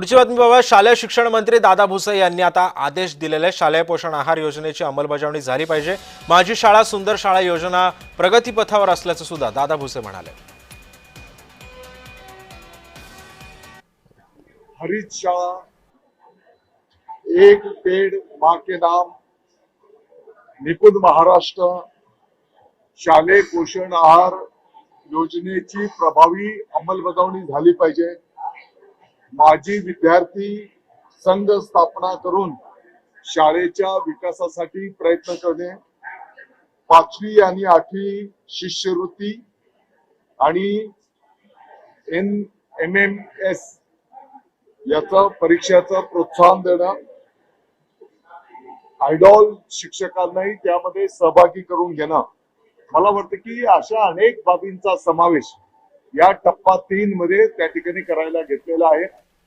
पुढची बातमी बाबा, शालेय शिक्षण मंत्री दादा भुसे यांनी आता आदेश दिलेले शालेय पोषण आहार योजनेची अंमलबजावणी झाली पाहिजे। माझी शाळा सुंदर शाळा योजना प्रगतीपथावर असल्याचं सुद्धा दादा भुसे म्हणाले। हरित शाळा, एक पेड़ माँ के नाम, निपुण महाराष्ट्र, शालेय पोषण आहार योजनेची प्रभावी अंमलबजावणी झाली पाहिजे। माजी विद्यार्थी संघ स्थापना करून शाळेच्या विकासासाठी प्रयत्न करणे, 5वी आणि 8वी शिष्यवृत्ती आणि MMS याचा परीक्षेचं प्रोत्साहन देणं, आयडॉल शिक्षकांनाही त्यामध्ये सहभागी करून घेणं। मला वाटतं की अशा अनेक बाबींचा समावेश या टप्पा 3 मध्ये त्या ठिकाणी करायला घेतलेला आहे।